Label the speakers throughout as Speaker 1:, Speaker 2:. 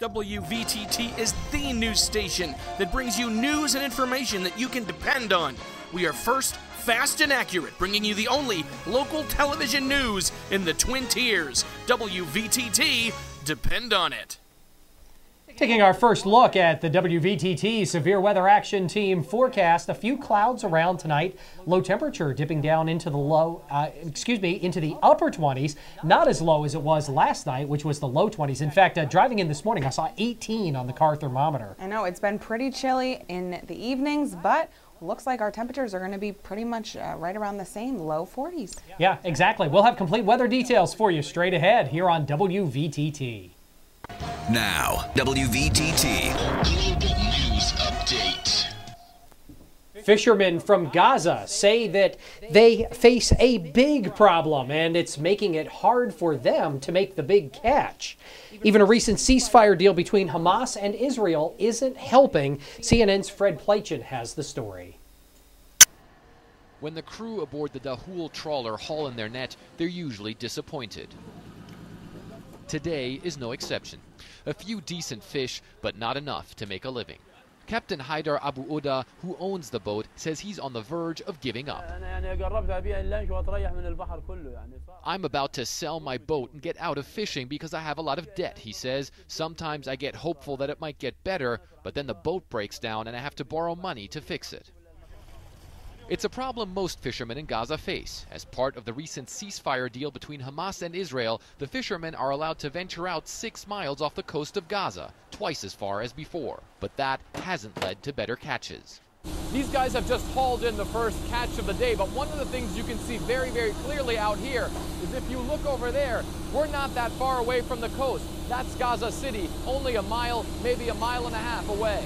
Speaker 1: WVTT is the news station that brings you news and information that you can depend on. We are first, fast, and accurate, bringing you the only local television news in the Twin Tiers. WVTT, depend on it.
Speaker 2: Taking our first look at the WVTT Severe Weather Action Team forecast, a few clouds around tonight. Low temperature dipping down into the into the upper 20s. Not as low as it was last night, which was the low 20s. In fact, driving in this morning, I saw 18 on the car thermometer.
Speaker 3: I know it's been pretty chilly in the evenings, but looks like our temperatures are going to be pretty much right around the same, low 40s.
Speaker 2: Yeah, exactly. We'll have complete weather details for you straight ahead here on WVTT.
Speaker 4: Now, WVTT Global News Update.
Speaker 2: Fishermen from Gaza say that they face a big problem and it's making it hard for them to make the big catch. Even a recent ceasefire deal between Hamas and Israel isn't helping. CNN's Fred Pleitchen has the story.
Speaker 5: When the crew aboard the Dahul trawler haul in their net, they're usually disappointed. Today is no exception. A few decent fish, but not enough to make a living. Captain Haidar Abu Uda, who owns the boat, says he's on the verge of giving up. I'm about to sell my boat and get out of fishing because I have a lot of debt, he says. Sometimes I get hopeful that it might get better, but then the boat breaks down and I have to borrow money to fix it. It's a problem most fishermen in Gaza face. As part of the recent ceasefire deal between Hamas and Israel, the fishermen are allowed to venture out 6 miles off the coast of Gaza, twice as far as before. But that hasn't led to better catches.
Speaker 6: These guys have just hauled in the first catch of the day, but one of the things you can see very, very clearly out here is if you look over there, we're not that far away from the coast. That's Gaza City, only a mile, maybe a mile and a half away.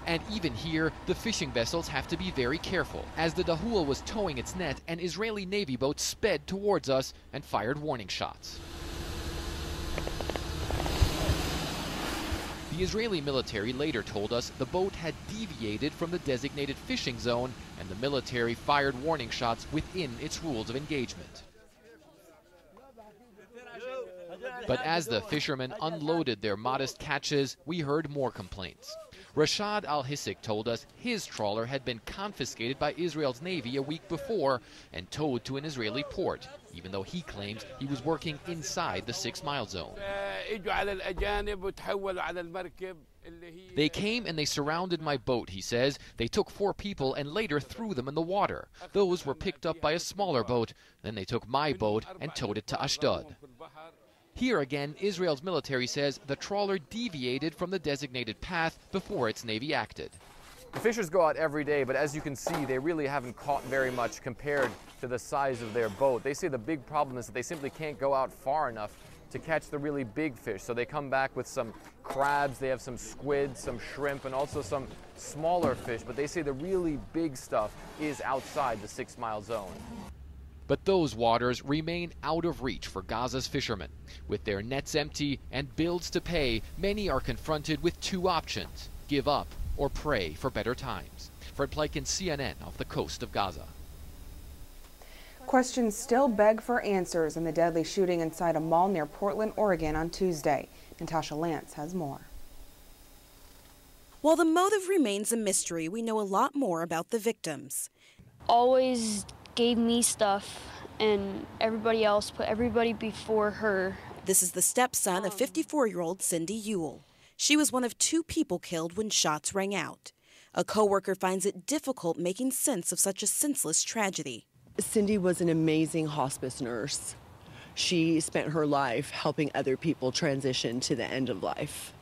Speaker 5: And even here, the fishing vessels have to be very careful. As the Dahul was towing its net, an Israeli Navy boat sped towards us and fired warning shots. The Israeli military later told us the boat had deviated from the designated fishing zone, and the military fired warning shots within its rules of engagement. But as the fishermen unloaded their modest catches, we heard more complaints. Rashad Al-Hisik told us his trawler had been confiscated by Israel's Navy a week before and towed to an Israeli port, even though he claims he was working inside the 6-mile zone. They came and they surrounded my boat, he says. They took 4 people and later threw them in the water. Those were picked up by a smaller boat. Then they took my boat and towed it to Ashdod. Here again, Israel's military says the trawler deviated from the designated path before its Navy acted.
Speaker 6: The fishers go out every day, but as you can see, they really haven't caught very much compared to the size of their boat. They say the big problem is that they simply can't go out far enough to catch the really big fish. So they come back with some crabs, they have some squid, some shrimp, and also some smaller fish. But they say the really big stuff is outside the 6-mile zone.
Speaker 5: But those waters remain out of reach for Gaza's fishermen. With their nets empty and bills to pay, many are confronted with 2 options: give up or pray for better times. Fred Pleitchen, CNN, off the coast of Gaza.
Speaker 3: Questions still beg for answers in the deadly shooting inside a mall near Portland, Oregon on Tuesday. Natasha Lance has more.
Speaker 7: While the motive remains a mystery, we know a lot more about the victims.
Speaker 8: Always gave me stuff, and everybody else put everybody before her.
Speaker 7: This is the stepson of 54-year-old Cindy Ewell. She was one of 2 people killed when shots rang out. A co-worker finds it difficult making sense of such a senseless tragedy.
Speaker 9: Cindy was an amazing hospice nurse. She spent her life helping other people transition to the end of life.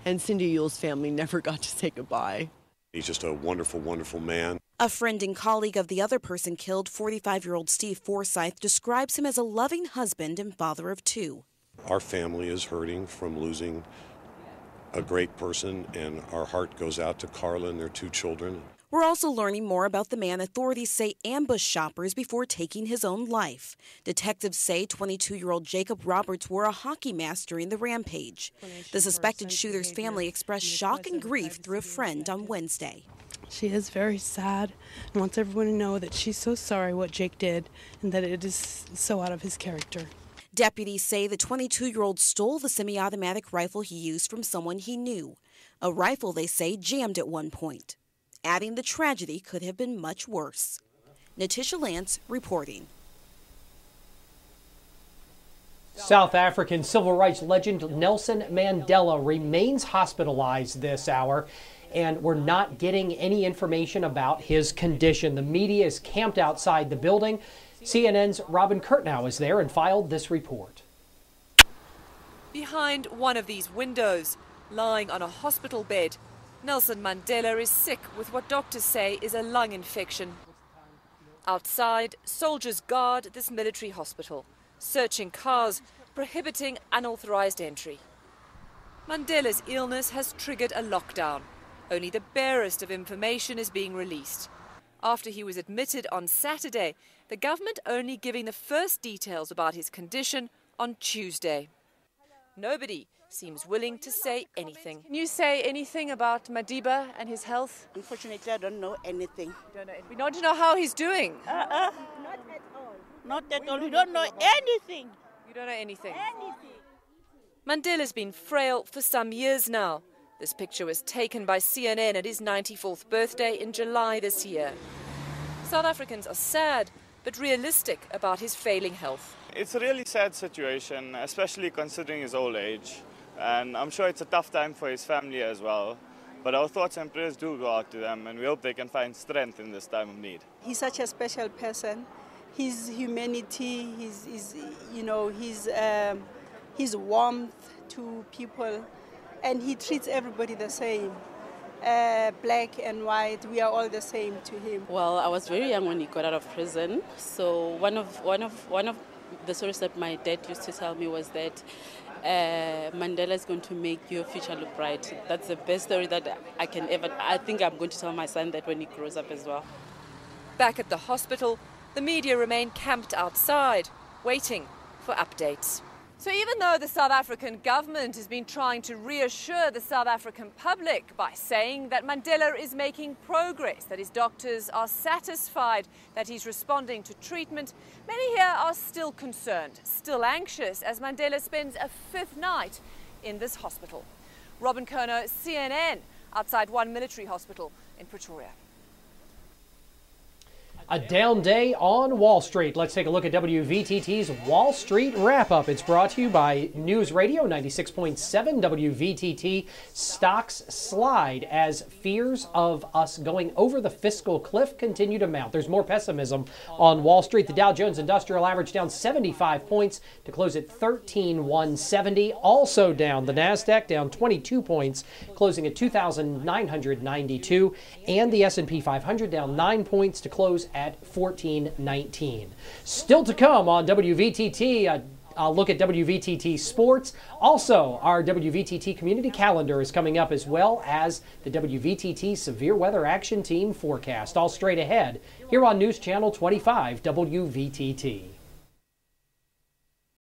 Speaker 9: And Cindy Ewell's family never got to say goodbye.
Speaker 10: He's just a wonderful, wonderful man.
Speaker 7: A friend and colleague of the other person killed, 45-year-old Steve Forsyth, describes him as a loving husband and father of 2.
Speaker 10: Our family is hurting from losing a great person, and our heart goes out to Carla and their 2 children.
Speaker 7: We're also learning more about the man authorities say ambushed shoppers before taking his own life. Detectives say 22-year-old Jacob Roberts wore a hockey mask during the rampage. The suspected shooter's family expressed shock and grief through a friend on Wednesday.
Speaker 11: She is very sad and wants everyone to know that she's so sorry what Jake did and that it is so out of his character.
Speaker 7: Deputies say the 22-year-old stole the semi-automatic rifle he used from someone he knew, a rifle they say jammed at one point, adding the tragedy could have been much worse. Natisha Lance reporting.
Speaker 2: South African civil rights legend Nelson Mandela remains hospitalized this hour, and we're not getting any information about his condition. The media is camped outside the building. CNN's Robin Kurtnow is there and filed this report.
Speaker 12: Behind one of these windows, lying on a hospital bed, Nelson Mandela is sick with what doctors say is a lung infection. Outside, soldiers guard this military hospital, searching cars, prohibiting unauthorized entry. Mandela's illness has triggered a lockdown. Only the barest of information is being released. After he was admitted on Saturday, the government only giving the first details about his condition on Tuesday. Nobody seems willing to say anything. Can you say anything about Madiba and his health?
Speaker 13: Unfortunately, I don't know anything.
Speaker 12: We don't know how he's doing.
Speaker 13: Not at all. Not at all. We don't know anything.
Speaker 12: You don't know anything? Mandela's been frail for some years now. This picture was taken by CNN at his 94th birthday in July this year. South Africans are sad, but realistic about his failing health.
Speaker 14: It's a really sad situation, especially considering his old age. And I'm sure it's a tough time for his family as well. But our thoughts and prayers do go out to them, and we hope they can find strength in this time of need.
Speaker 11: He's such a special person. His humanity, his warmth to people, and he treats everybody the same. Black and white, we are all the same to him.
Speaker 15: Well, I was very young when he got out of prison. So one of the stories that my dad used to tell me was that Mandela is going to make your future look bright. That's the best story that I think I'm going to tell my son that when he grows up as well.
Speaker 12: Back at the hospital, the media remain camped outside, waiting for updates. So even though the South African government has been trying to reassure the South African public by saying that Mandela is making progress, that his doctors are satisfied that he's responding to treatment, many here are still concerned, still anxious, as Mandela spends a fifth night in this hospital. Robin Kurtnow, CNN, outside one military hospital in Pretoria.
Speaker 2: A down day on Wall Street. Let's take a look at WVTT's Wall Street Wrap-Up. It's brought to you by News Radio 96.7 WVTT. Stocks slide as fears of us going over the fiscal cliff continue to mount. There's more pessimism on Wall Street. The Dow Jones Industrial Average down 75 points to close at 13,170. Also down, the NASDAQ down 22 points, closing at 2,992. And the S&P 500 down 9 points to close at 1419. Still to come on WVTT, a look at WVTT Sports. Also, our WVTT Community Calendar is coming up, as well as the WVTT Severe Weather Action Team Forecast. All straight ahead here on News Channel 25 WVTT.